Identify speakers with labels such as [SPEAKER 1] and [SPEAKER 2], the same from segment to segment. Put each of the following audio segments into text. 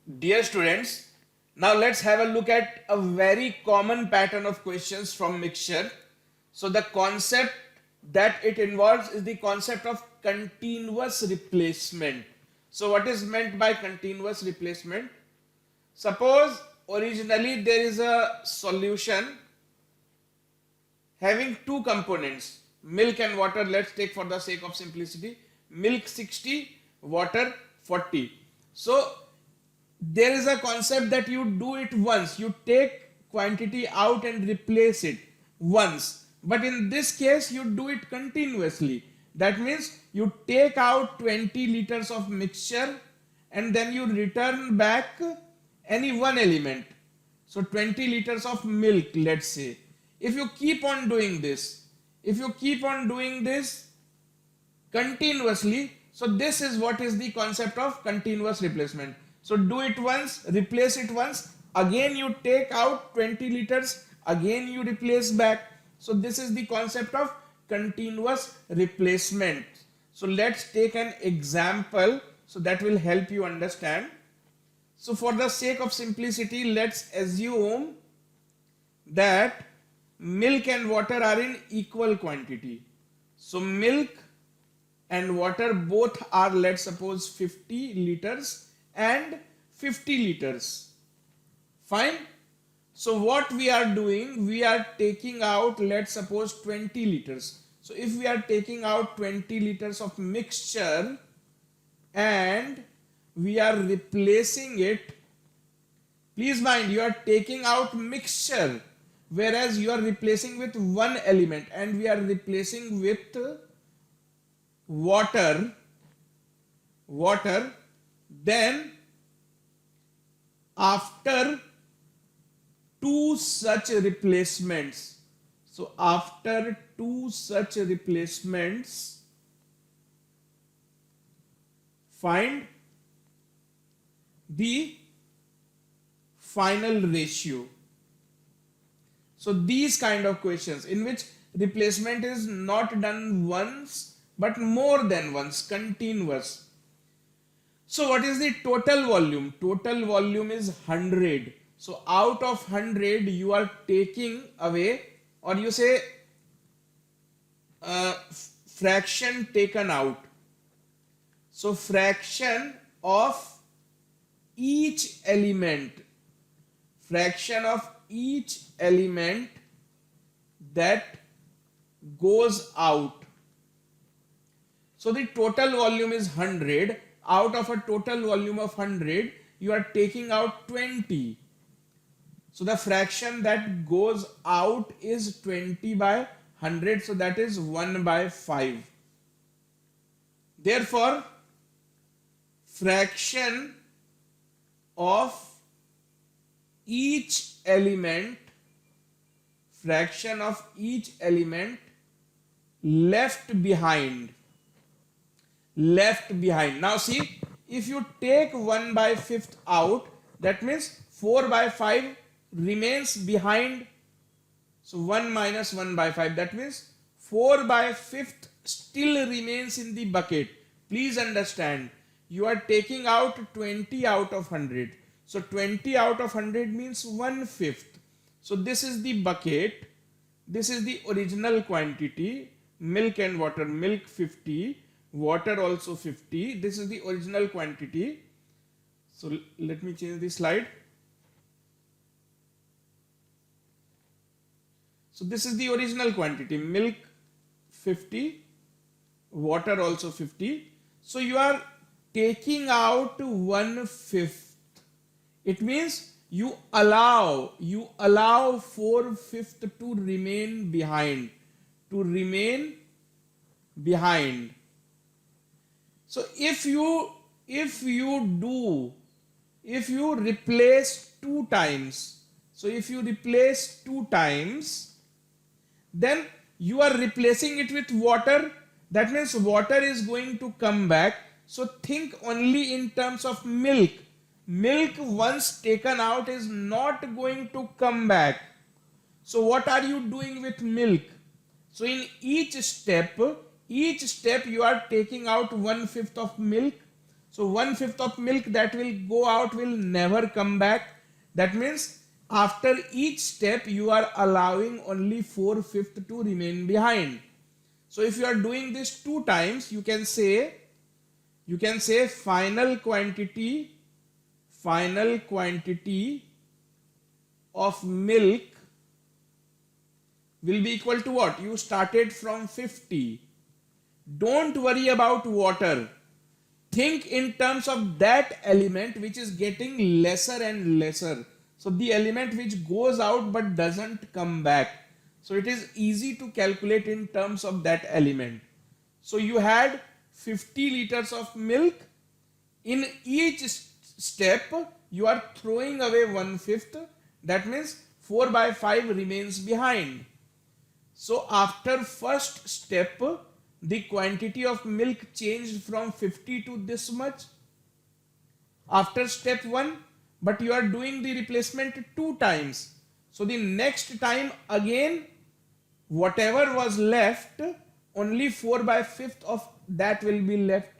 [SPEAKER 1] Dear students, now let's have a look at a very common pattern of questions from mixture. So the concept that it involves is the concept of continuous replacement. So what is meant by continuous replacement? Suppose originally there is a solution having two components, milk and water. Let's take for the sake of simplicity, milk 60, water 40. So there is a concept that you do it once, you take quantity out and replace it once, but in this case you do it continuously. That means you take out 20 liters of mixture and then you return back any one element. So 20 liters of milk, let's say. If you keep on doing this, if you keep on doing this continuously, so this is what is the concept of continuous replacement. So do it once, replace it once, again you take out 20 liters, again you replace back. So this is the concept of continuous replacement. So let's take an example so that will help you understand. So for the sake of simplicity, let's assume that milk and water are in equal quantity. So milk and water both are, let's suppose, 50 liters and 50 liters. Fine. So what we are doing, we are taking out, let's suppose, 20 liters. So if we are taking out 20 liters of mixture and we are replacing it, please mind, you are taking out mixture, whereas you are replacing with one element, and we are replacing with water, then after two such replacements, so after two such replacements, find the final ratio. So these kind of questions in which replacement is not done once but more than once, continuous. So what is the total volume? Total volume is 100. So out of 100 you are taking away, or you say fraction taken out. So fraction of each element, that goes out. So the total volume is 100. Out of a total volume of 100, you are taking out 20. So the fraction that goes out is 20 by 100. So that is 1 by 5. Therefore, fraction of each element left behind. Now see, if you take 1 by 5th out, that means 4 by 5 remains behind. So 1 minus 1 by 5, that means 4 by 5th still remains in the bucket. Please understand, you are taking out 20 out of 100. So 20 out of 100 means 1/5. So this is the bucket. This is the original quantity, milk and water. Milk 50, water also 50. This is the original quantity. So let me change the slide. So this is the original quantity, milk 50, water also 50. So you are taking out 1/5. It means you allow 4/5 to remain behind. So if you replace two times, then you are replacing it with water. That means water is going to come back. So think only in terms of milk. Milk once taken out is not going to come back. So what are you doing with milk? So in each step you are taking out 1/5 of milk. So 1/5 of milk that will go out will never come back. That means after each step you are allowing only 4/5 to remain behind. So if you are doing this 2 times, you can say final quantity of milk will be equal to what? You started from 50. Don't worry about water. Think in terms of that element which is getting lesser and lesser. So the element which goes out but doesn't come back. So it is easy to calculate in terms of that element. So you had 50 liters of milk. In each step, you are throwing away 1/5. That means 4/5 remains behind. So after first step, the quantity of milk changed from 50 to this much. After step 1, but you are doing the replacement 2 times. So the next time again, whatever was left, only 4/5 of that will be left.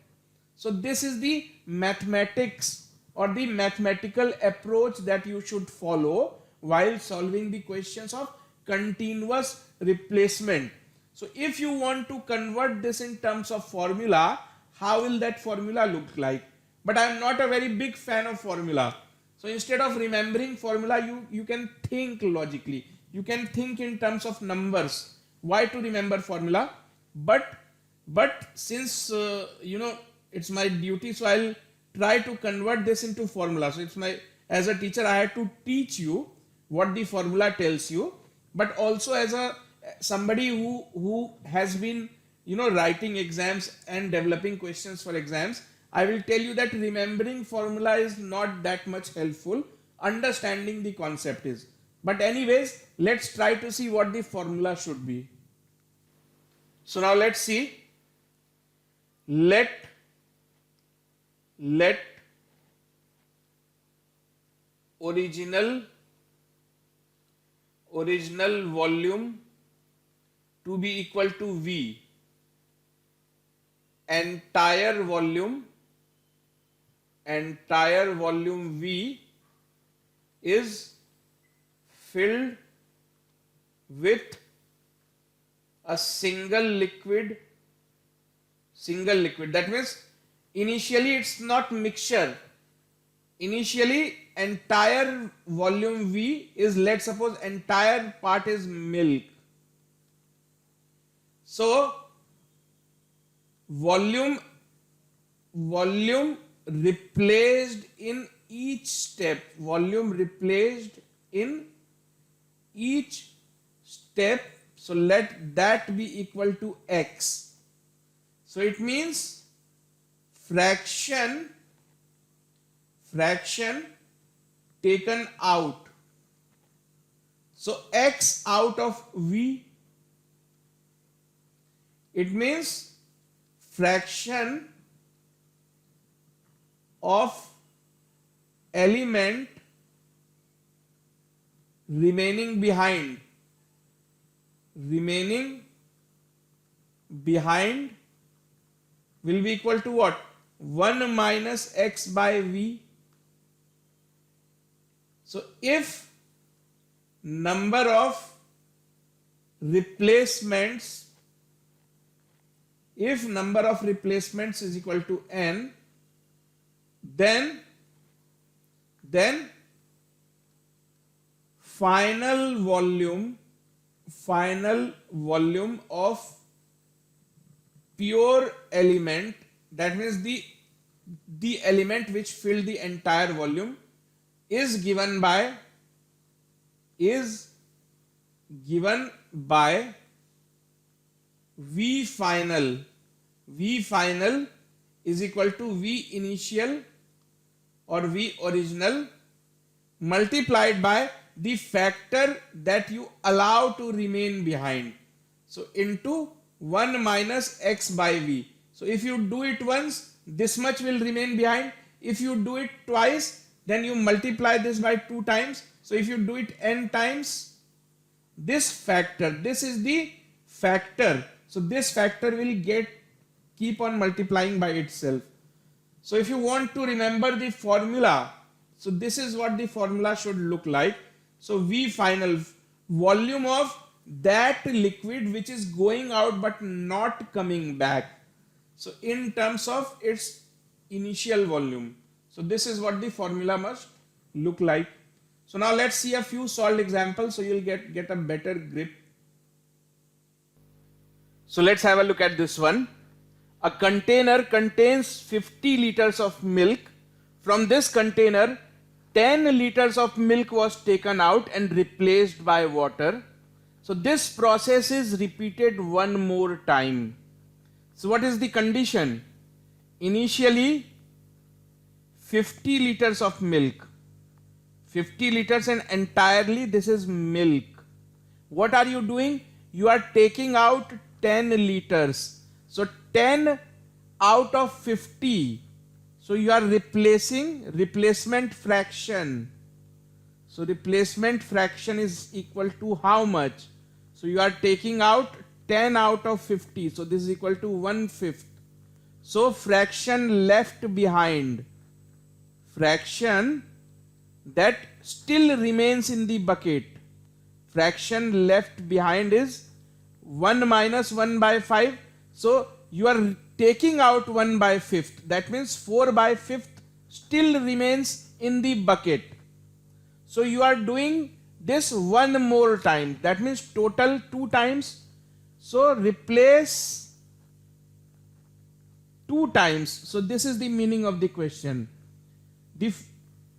[SPEAKER 1] So this is the mathematics or the mathematical approach that you should follow while solving the questions of continuous replacement. So if you want to convert this in terms of formula, how will that formula look like? But I am not a very big fan of formula. So instead of remembering formula, you can think logically. You can think in terms of numbers. Why to remember formula? But since it's my duty, so I'll try to convert this into formula. So it's my, as a teacher, I had to teach you what the formula tells you, but also as a somebody who has been writing exams and developing questions for exams, I will tell you that remembering formula is not that much helpful. Understanding the concept is. But anyways, let's try to see what the formula should be. So now let's see. Let original volume to be equal to V. Entire volume V is filled with a single liquid. That means initially it's not mixture. Initially entire volume V is, let's suppose entire part is milk. So volume replaced in each step. So let that be equal to X. So it means fraction taken out. So X out of V, it means fraction of element remaining behind will be equal to what? 1 minus X by V. So if number of replacements is equal to n, then final volume of pure element, that means the element which filled the entire volume, is given by V final. V final is equal to V initial or V original multiplied by the factor that you allow to remain behind. So into 1 minus X by V. So if you do it once, this much will remain behind. If you do it twice, then you multiply this by 2 times. So if you do it n times, this factor, this is the factor. So this factor will keep on multiplying by itself. So if you want to remember the formula, so this is what the formula should look like. So V final, volume of that liquid which is going out but not coming back. So in terms of its initial volume. So this is what the formula must look like. So now let's see a few solved examples so you'll get a better grip. So let's have a look at this one. A container contains 50 liters of milk. From this container, 10 liters of milk was taken out and replaced by water. So this process is repeated one more time. So what is the condition? Initially 50 liters of milk. 50 liters and entirely this is milk. What are you doing? You are taking out 10 liters. So 10 out of 50. So you are replacing replacement fraction. So replacement fraction is equal to how much? So you are taking out 10 out of 50. So this is equal to 1/5. So fraction left behind. Fraction that still remains in the bucket. Fraction left behind is 1 minus 1 by 5. So you are taking out 1 by 5th. That means 4 by 5th still remains in the bucket. So you are doing this one more time. That means total 2 times. So replace 2 times. So this is the meaning of the question.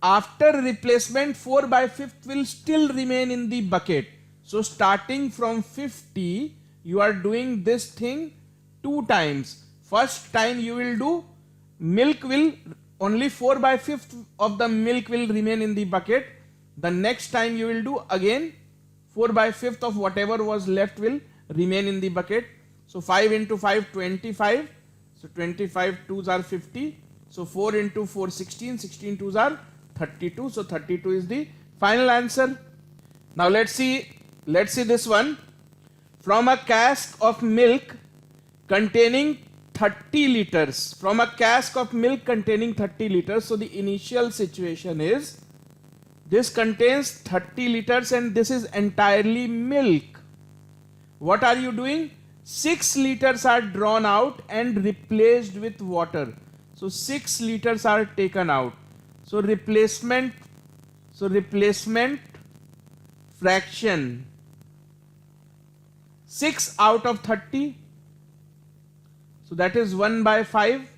[SPEAKER 1] After replacement, 4 by 5th will still remain in the bucket. So starting from 50, you are doing this thing 2 times. First time you will do, milk will, only 4 by 5th of the milk will remain in the bucket. The next time you will do again 4 by 5th of whatever was left will remain in the bucket. So 5 into 5, 25. So 25 2s are 50. So 4 into 4, 16. 16 2s are 32. So 32 is the final answer. Now let's see this one. From a cask of milk containing 30 liters. From a cask of milk containing 30 liters. So the initial situation is this contains 30 liters and this is entirely milk. What are you doing? 6 liters are drawn out and replaced with water. So 6 liters are taken out. So replacement fraction 6 out of 30. So that is 1 by 5.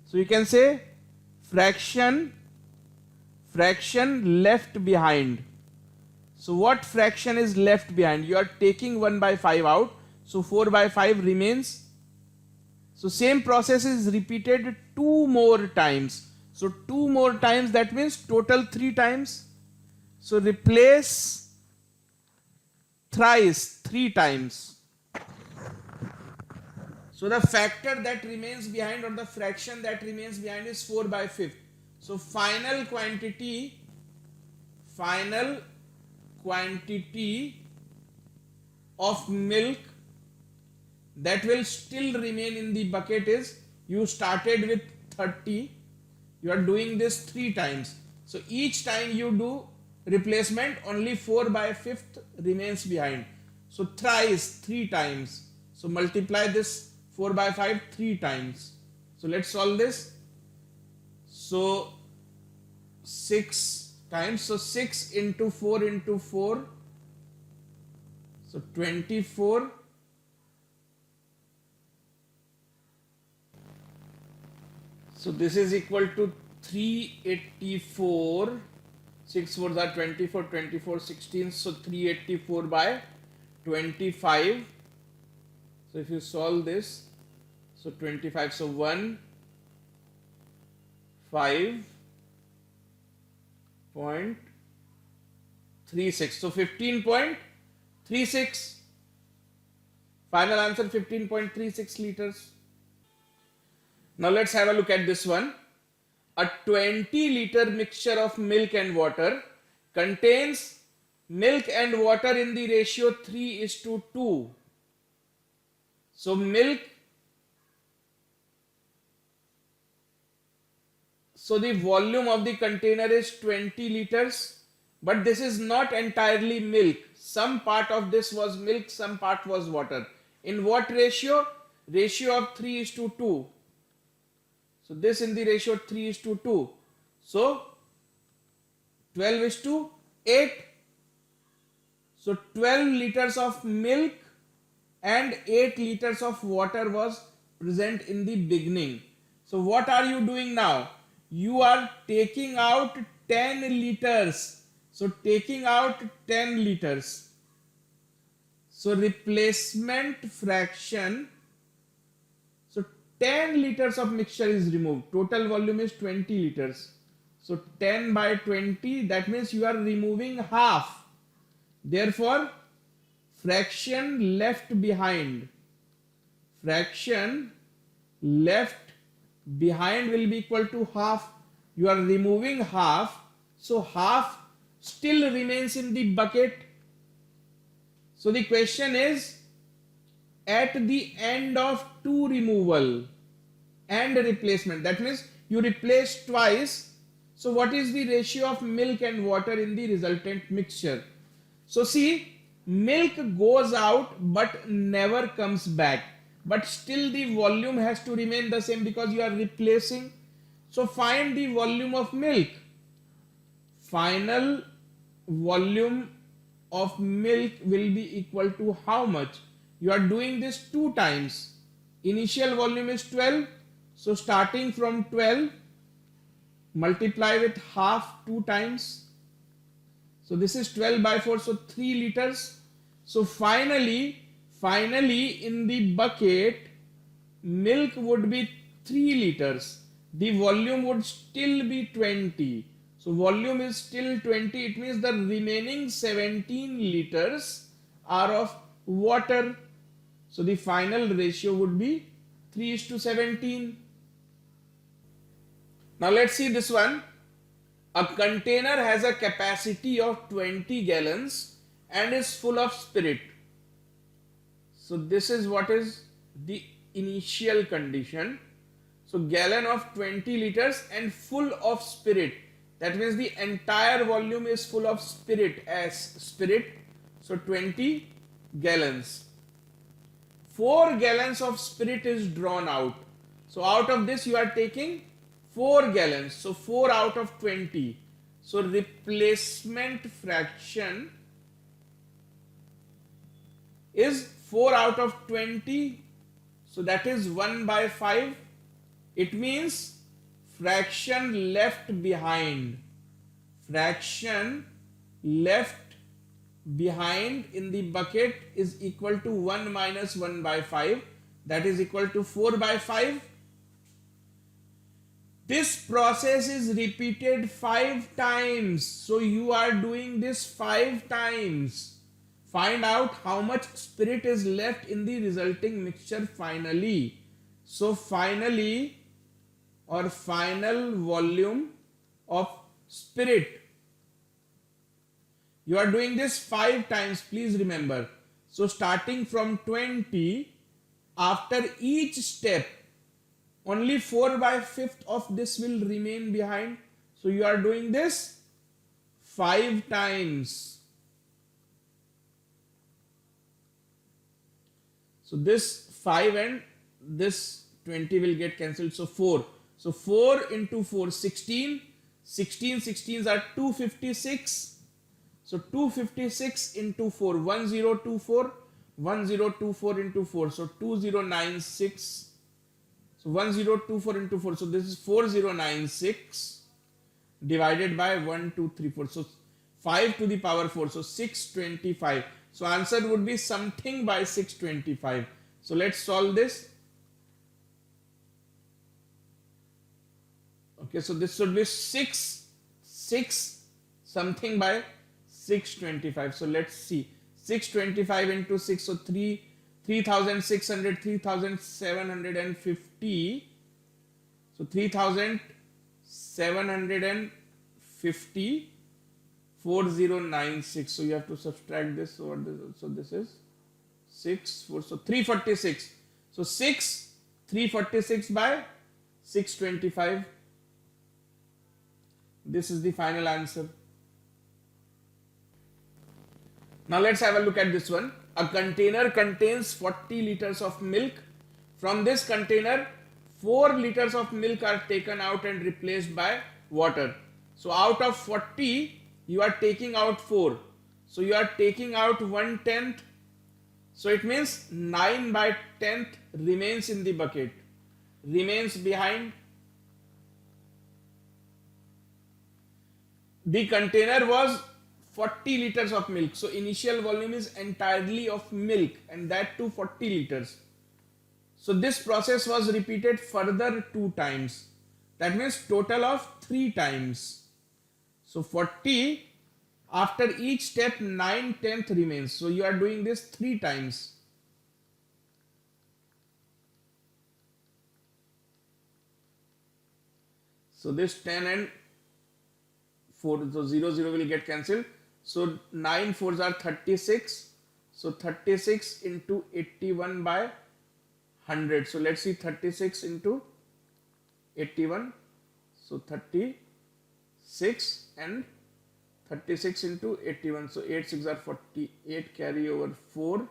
[SPEAKER 1] So you can say fraction left behind. So what fraction is left behind? You are taking 1 by 5 out. So 4 by 5 remains. So same process is repeated 2 more times. So 2 more times, that means total 3 times. So replace thrice 3 times. So the factor that remains behind or the fraction that remains behind is 4 by 5th. So final quantity of milk that will still remain in the bucket is, you started with 30, you are doing this 3 times. So each time you do replacement, only 4 by 5th remains behind. So thrice 3 times. So multiply this 4 by 5 3 times. So let's solve this. So 6 times. So 6 into 4 into 4. So 24. So this is equal to 384. 6 4s are 24, 24, 16. So 384 by 25. So if you solve this, so 25, so 1, 5.36. So 15.36. Final answer 15.36 liters. Now let's have a look at this one. A 20-liter mixture of milk and water contains milk and water in the ratio 3:2. So milk So the volume of the container is 20 liters, but this is not entirely milk. Some part of this was milk, some part was water. In what ratio? Ratio of 3 is to 2. So this in the ratio 3 is to 2. So 12 is to 8. So 12 liters of milk and 8 liters of water was present in the beginning. So what are you doing now? You are taking out 10 liters. So taking out 10 liters. So replacement fraction. So 10 liters of mixture is removed. Total volume is 20 liters. So 10 by 20, that means you are removing half. Therefore, fraction left behind. Fraction left behind will be equal to half. You are removing half. So half still remains in the bucket. So the question is, at the end of two removal and replacement, that means you replace twice. So what is the ratio of milk and water in the resultant mixture? So see, milk goes out but never comes back. But still the volume has to remain the same because you are replacing. So find the volume of milk. Final volume of milk will be equal to how much? You are doing this two times. Initial volume is 12. So starting from 12, multiply with half two times. So this is 12 by 4, so 3 liters. So finally in the bucket, milk would be 3 liters. The volume would still be 20. So volume is still 20. It means the remaining 17 liters are of water. So the final ratio would be 3 is to 17. Now let's see this one. A container has a capacity of 20 gallons and is full of spirit. So this is what is the initial condition. So gallon of 20 liters and full of spirit. That means the entire volume is full of spirit as spirit. So 20 gallons. 4 gallons of spirit is drawn out. So out of this you are taking 4 gallons. So 4 out of 20. So replacement fraction is 4 out of 20. So that is 1 by 5. It means fraction left behind. Fraction left behind in the bucket is equal to 1 minus 1 by 5. That is equal to 4 by 5. This process is repeated 5 times. So you are doing this 5 times. Find out how much spirit is left in the resulting mixture finally. So finally, or final volume of spirit. You are doing this 5 times, please remember. So starting from 20, after each step, only 4 by 5th of this will remain behind. So you are doing this 5 times. So this 5 and this 20 will get cancelled. So 4. So 4 into 4, 16. 16 16s are 256. So 256 into 4, 1024. 1024 into 4. So 2096. So 1024 into 4. So this is 4096 divided by 1, 2, 3, 4. So 5 to the power 4. So 625. So answer would be something by 625. So let's solve this. Okay, so this should be 6 something by 625. So let's see. 625 into 6. So 3600, 3750. So 3750, 4096. So you have to subtract this. So this is 6, 4. So 346. So 346 by 625. This is the final answer. Now let's have a look at this one. A container contains 40 liters of milk. From this container, 4 liters of milk are taken out and replaced by water. So out of 40, you are taking out 4. So you are taking out 1/10. So it means 9/10 remains in the bucket, remains behind. The container was 40 liters of milk. So initial volume is entirely of milk, and that too 40 liters. So this process was repeated further 2 times. That means total of 3 times. So 40, after each step 9/10 remains. So you are doing this 3 times. So this 10 and 4, so 0 0 will get cancelled. So 9 4s are 36. So 36 into 81 by 100. So let's see 36 into 81. So 36 and 36 into 81. So 8 6 are 48, carry over 4.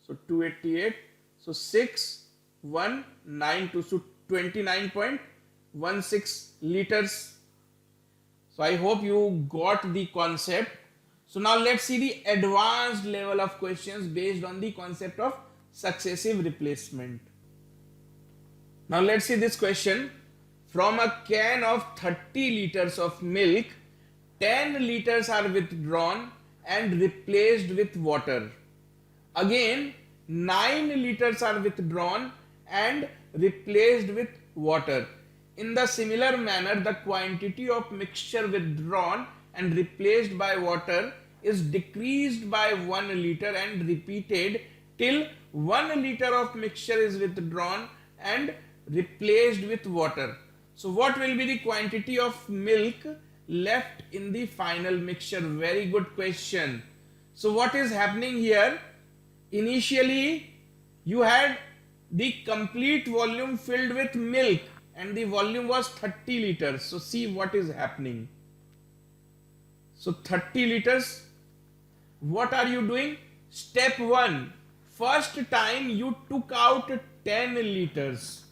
[SPEAKER 1] So 288. So 6 1 9 2. So 29.16 liters. So I hope you got the concept. So now let's see the advanced level of questions based on the concept of successive replacement. Now let's see this question. From a can of 30 liters of milk, 10 liters are withdrawn and replaced with water. Again, 9 liters are withdrawn and replaced with water. In the similar manner, the quantity of mixture withdrawn and replaced by water is decreased by 1 liter and repeated till 1 liter of mixture is withdrawn and replaced with water. So what will be the quantity of milk left in the final mixture? Very good question. So what is happening here? Initially, you had the complete volume filled with milk and the volume was 30 liters. So see what is happening. So 30 liters. What are you doing? Step 1. First time you took out 10 liters.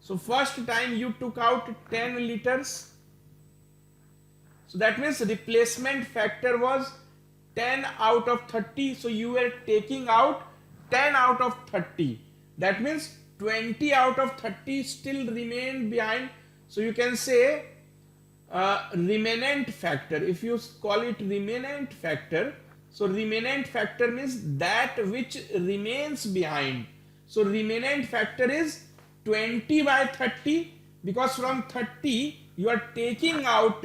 [SPEAKER 1] So first time you took out 10 liters. So that means replacement factor was 10 out of 30. So you were taking out 10 out of 30. That means 20 out of 30 still remained behind. So you can say remanent factor. If you call it remanent factor, so remanent factor means that which remains behind. So remanent factor is 20 by 30, because from 30 you are taking out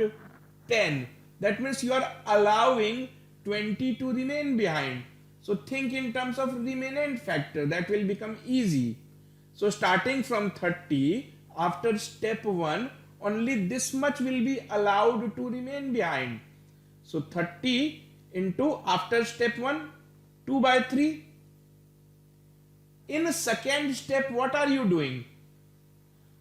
[SPEAKER 1] 10. That means you are allowing 20 to remain behind. So think in terms of remanent factor, that will become easy. So starting from 30, after step 1, only this much will be allowed to remain behind. So 30 into, after step 1, 2 by 3. In second step, what are you doing?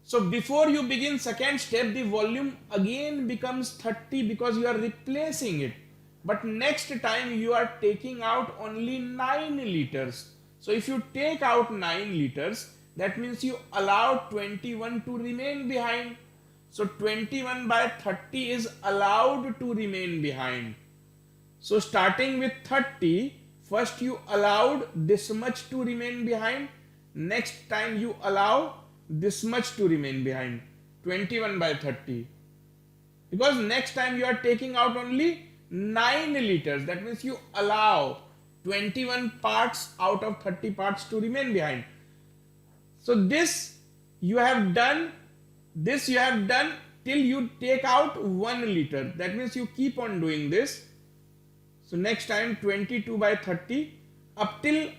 [SPEAKER 1] So before you begin second step, the volume again becomes 30 because you are replacing it. But next time you are taking out only 9 liters. So if you take out 9 liters, that means you allow 21 to remain behind. So 21 by 30 is allowed to remain behind. So starting with 30, first you allowed this much to remain behind. Next time you allow this much to remain behind. 21 by 30. Because next time you are taking out only 9 liters. That means you allow 21 parts out of 30 parts to remain behind. So this you have done till you take out 1 liter. That means you keep on doing this. So next time 22 by 30, up till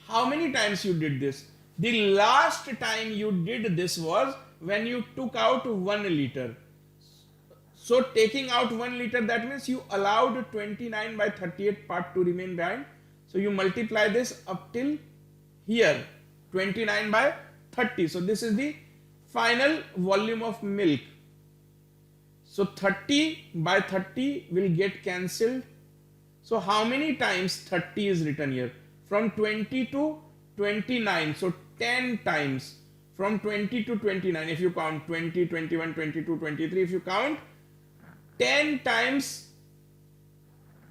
[SPEAKER 1] how many times you did this? The last time you did this was when you took out 1 liter. So taking out 1 liter, that means you allowed 29 by 38 part to remain behind. So you multiply this up till here, 29 by 30. So this is the final volume of milk. So 30 by 30 will get cancelled. So how many times 30 is written here? From 20 to 29. So 10 times. From 20 to 29. If you count 20, 21, 22, 23. If you count 10 times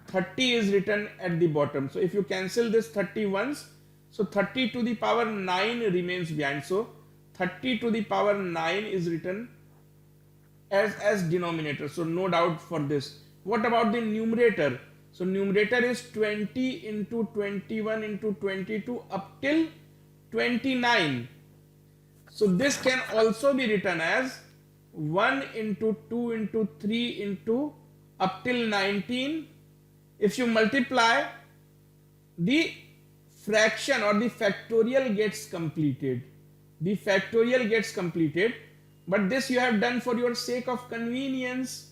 [SPEAKER 1] 30 is written at the bottom. So if you cancel this 30 once, so 30 to the power 9 remains behind. So 30 to the power 9 is written as denominator. So no doubt for this. What about the numerator? So numerator is 20 into 21 into 22 up till 29. So this can also be written as 1 into 2 into 3 into up till 19. If you multiply, the fraction or the factorial gets completed. The factorial gets completed, but this you have done for your sake of convenience.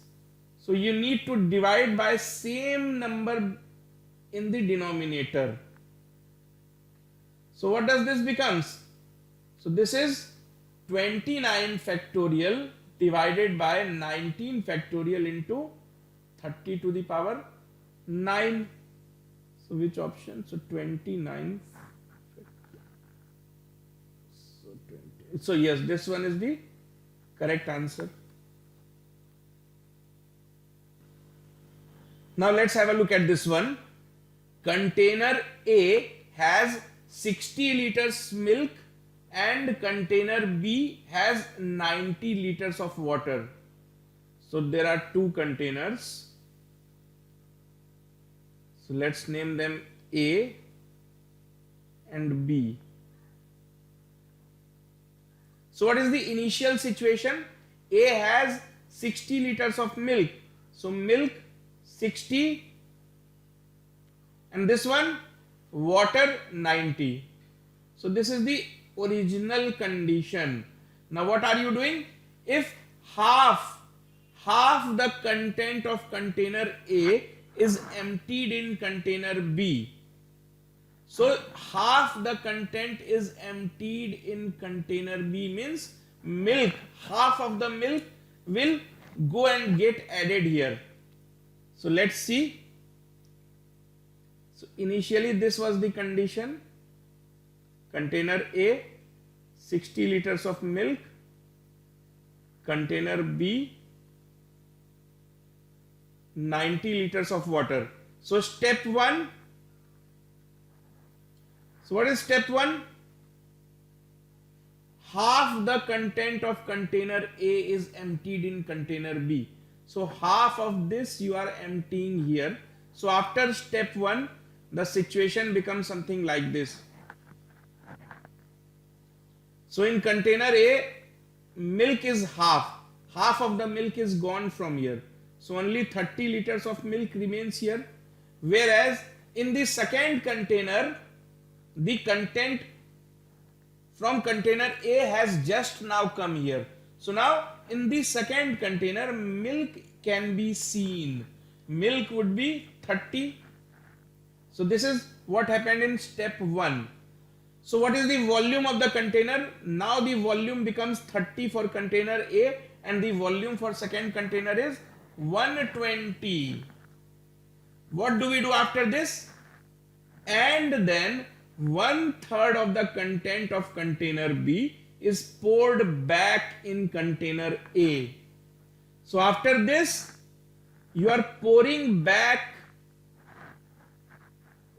[SPEAKER 1] So you need to divide by same number in the denominator. So what does this becomes? So this is 29 factorial divided by 19 factorial into 30 to the power 9. So which option? So 29. So 20. So yes, this one is the correct answer. Now let's have a look at this one. Container A has 60 liters milk and container B has 90 liters of water. So there are two containers. So let's name them A and B. So what is the initial situation? A has 60 liters of milk. So milk 60 and this one water 90. So this is the original condition. Now what are you doing? If half the content of container A is emptied in container B. So half the content is emptied in container B means milk, half of the milk will go and get added here. So let's see. So initially this was the condition. Container A 60 liters of milk, container B 90 liters of water. So step 1. So what is step 1? Half the content of container A is emptied in container B. So half of this you are emptying here. So after step 1, the situation becomes something like this. So in container A, milk is half of the milk is gone from here. So only 30 liters of milk remains here. Whereas in the second container, the content from container A has just now come here. So now in the second container, milk can be seen. Milk would be 30. So this is what happened in step 1. So what is the volume of the container? Now the volume becomes 30 for container A and the volume for second container is 120. What do we do after this? And then 1/3 of the content of container B is poured back in container A. So after this, you are pouring back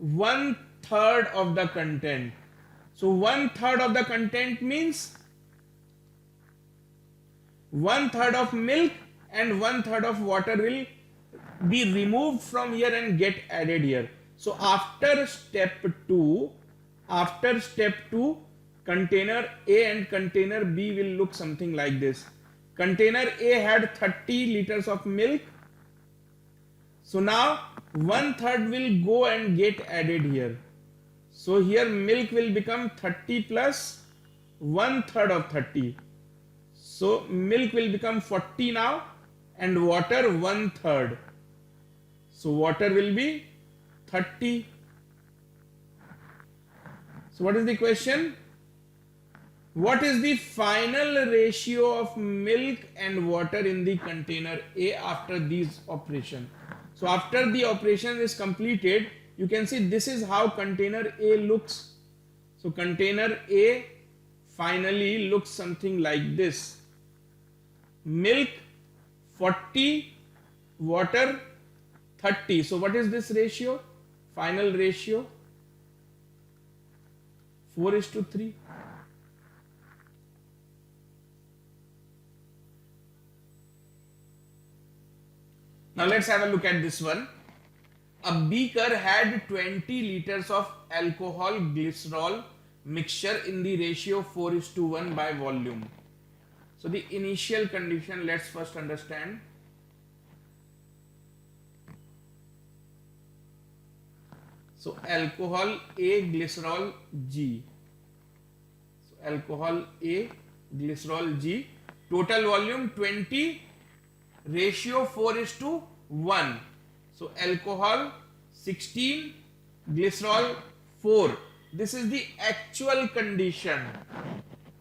[SPEAKER 1] 1/3 of the content. So 1/3 of the content means 1/3 of milk and 1/3 of water will be removed from here and get added here. So after step 2, container A and container B will look something like this. Container A had 30 liters of milk. So now 1/3 will go and get added here. So here milk will become 30 plus 1/3 of 30. So milk will become 40 now and water 1/3. So water will be 30. So what is the question? What is the final ratio of milk and water in the container A after these operation? So after the operation is completed, you can see this is how container A looks. So container A finally looks something like this. Milk 40, water 30. So what is this ratio? Final ratio 4:3. Now let's have a look at this one. A beaker had 20 liters of alcohol glycerol mixture in the ratio 4:1 by volume. So the initial condition, let's first understand. So alcohol A, glycerol G. So alcohol A, glycerol G. Total volume 20, ratio 4:1. So alcohol 16, glycerol 4. This is the actual condition.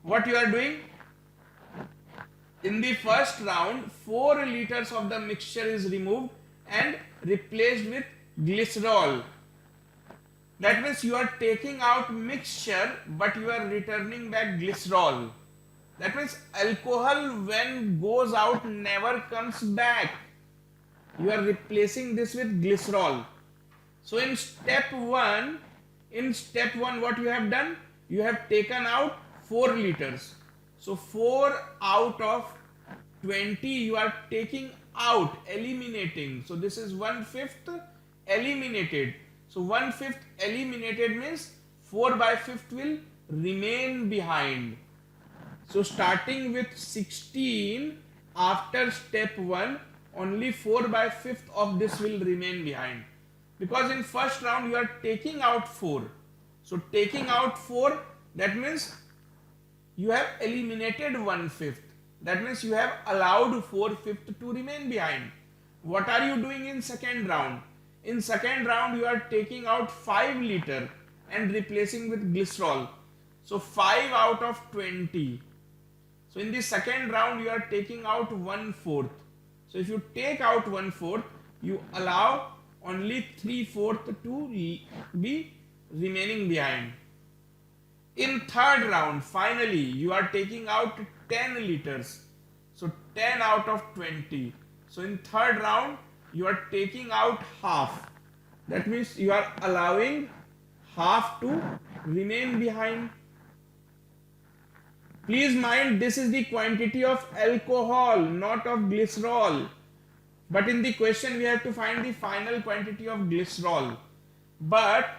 [SPEAKER 1] What you are doing? In the first round, 4 liters of the mixture is removed and replaced with glycerol. That means you are taking out mixture but you are returning back glycerol. That means alcohol when goes out never comes back. You are replacing this with glycerol. So in step 1 what you have done? You have taken out 4 liters. So 4 out of 20 you are taking out, eliminating. So this is 1/5 eliminated. So 1/5 eliminated means 4/5 will remain behind. So starting with 16 after step 1, only 4/5 of this will remain behind. Because in first round you are taking out 4. So taking out 4, that means you have eliminated 1/5. That means you have allowed 4/5 to remain behind. What are you doing in second round? In second round you are taking out 5 liter and replacing with glycerol. So 5 out of 20. So in the second round you are taking out 1/4. So if you take out 1/4, you allow only 3/4 to be remaining behind. In third round, finally, you are taking out 10 liters. So 10 out of 20. So in third round, you are taking out half. That means you are allowing half to remain behind. Please mind, this is the quantity of alcohol, not of glycerol. But in the question, we have to find the final quantity of glycerol. But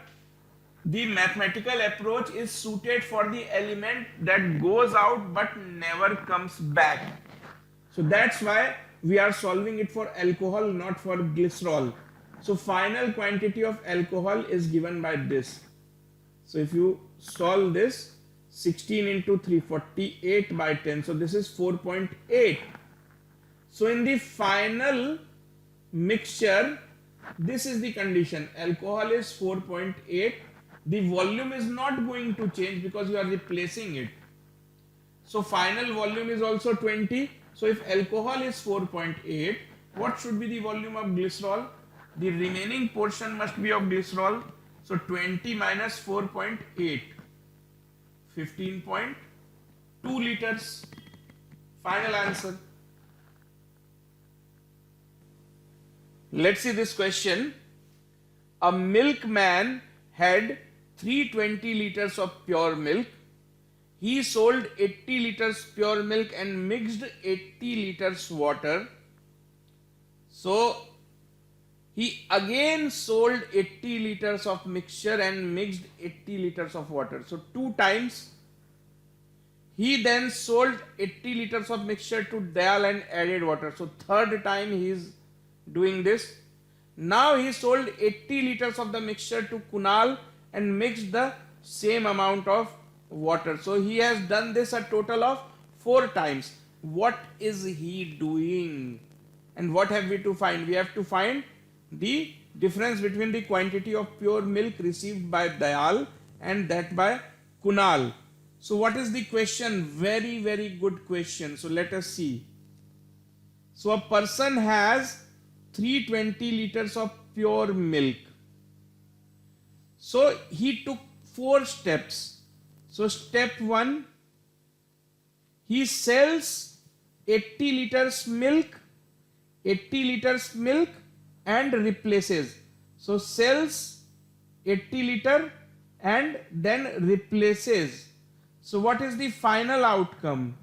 [SPEAKER 1] the mathematical approach is suited for the element that goes out but never comes back. So that's why we are solving it for alcohol, not for glycerol. So final quantity of alcohol is given by this. So if you solve this, 16 into 3, 48 by 10. So this is 4.8. So in the final mixture, this is the condition. Alcohol is 4.8. The volume is not going to change because you are replacing it. So final volume is also 20. So if alcohol is 4.8, what should be the volume of glycerol? The remaining portion must be of glycerol. So 20 minus 4.8. 15.2 liters. Final answer. Let's see this question. A milkman had 320 liters of pure milk. He sold 80 liters pure milk and mixed 80 liters water. So he again sold 80 liters of mixture and mixed 80 liters of water. So 2 times. He then sold 80 liters of mixture to Dayal and added water. So third time he is doing this. Now he sold 80 liters of the mixture to Kunal and mixed the same amount of water. So he has done this a total of 4 times. What is he doing? And what have we to find? We have to find the difference between the quantity of pure milk received by Dayal and that by Kunal. So what is the question? Very, very good question. So let us see. So a person has 320 liters of pure milk. So he took 4 steps. So step 1, he sells 80 liters milk, 80 liters milk and replaces. So sells 80 liter and then replaces. So what is the final outcome?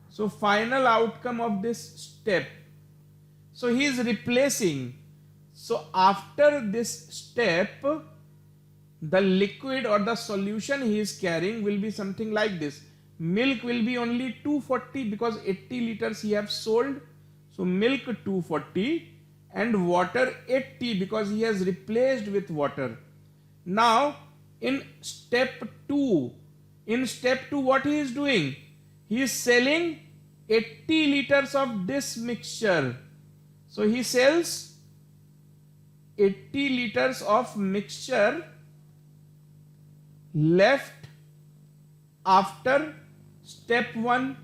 [SPEAKER 1] So final outcome of this step. So he is replacing. So after this step, the liquid or the solution he is carrying will be something like this. Milk will be only 240 because 80 liters he have sold. So milk 240 and water 80 because he has replaced with water. Now in step 2, what he is doing? He is selling 80 liters of this mixture. So he sells 80 liters of mixture left after step 1,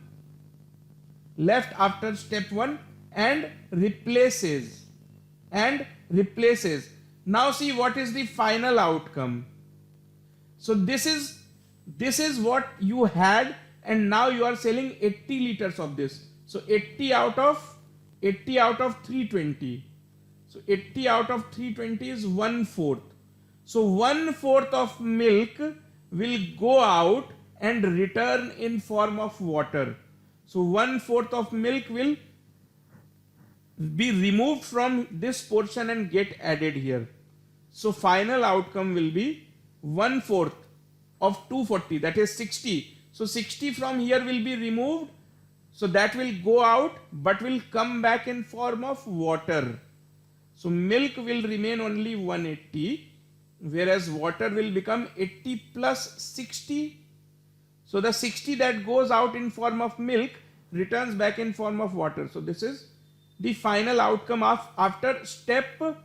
[SPEAKER 1] and replaces. Now see what is the final outcome. So this is what you had, and now you are selling 80 liters of this. So 80 out of 320. So 80 out of 320 is 1/4. So 1/4 of milk will go out and return in form of water. So 1/4 of milk will be removed from this portion and get added here. So final outcome will be 1/4 of 240, that is 60. So 60 from here will be removed. So that will go out but will come back in form of water. So milk will remain only 180, whereas water will become 80 plus 60. So the 60 that goes out in form of milk returns back in form of water. So this is the final outcome of after step 2.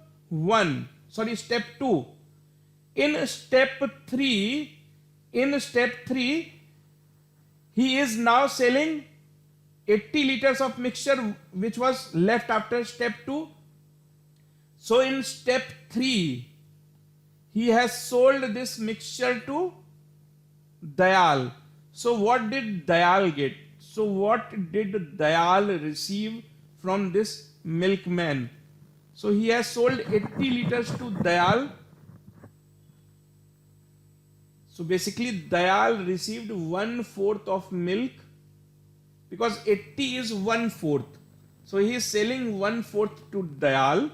[SPEAKER 1] In step 3, he is now selling 80 liters of mixture which was left after step 2. So in step 3, he has sold this mixture to Dayal. So what did Dayal get? So what did Dayal receive from this milkman? So he has sold 80 liters to Dayal. So basically Dayal received 1/4 of milk because 80 is 1/4. So he is selling 1/4 to Dayal.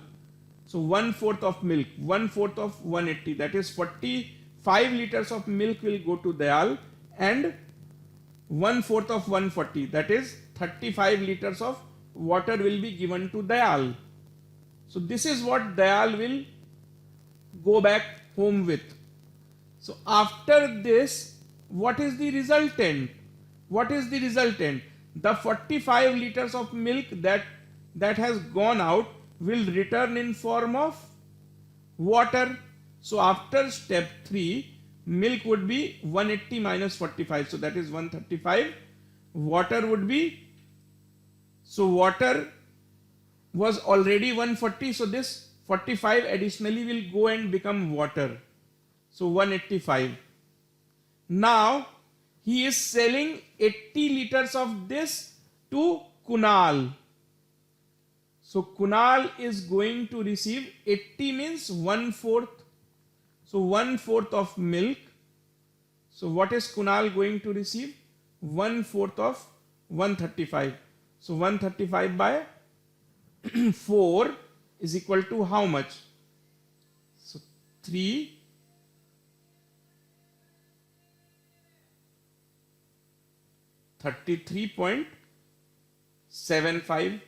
[SPEAKER 1] So 1/4 of milk, 1/4 of 180, that is 45 liters of milk will go to Dayal, and 1/4 of 140, that is 35 liters of water will be given to Dayal. So this is what Dayal will go back home with. So after this, what is the resultant? The 45 liters of milk that has gone out will return in form of water. So after step 3, milk would be 180 minus 45, so that is 135. Water would be, so water was already 140, so this 45 additionally will go and become water. So 185. Now he is selling 80 liters of this to Kunal. So Kunal is going to receive 80 means 1/4. So 1/4 of milk. So what is Kunal going to receive? 1/4 of 135. So 135 by 4 is equal to how much? So 33.75.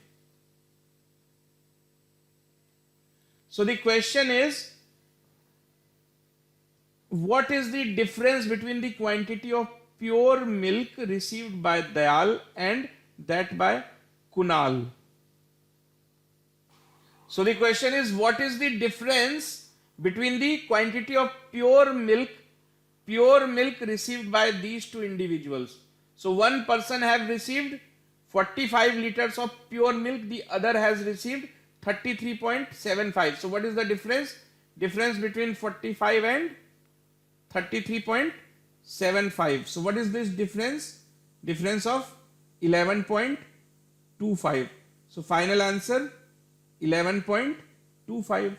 [SPEAKER 1] So the question is, what is the difference between the quantity of pure milk received by Dayal and that by Kunal? So the question is, what is the difference between the quantity of pure milk pure milk received by these two individuals. So one person have received 45 liters of pure milk, the other has received 33.75. So what is the difference? Difference between 45 and 33.75. So what is this difference? Difference of 11.25. So final answer 11.25.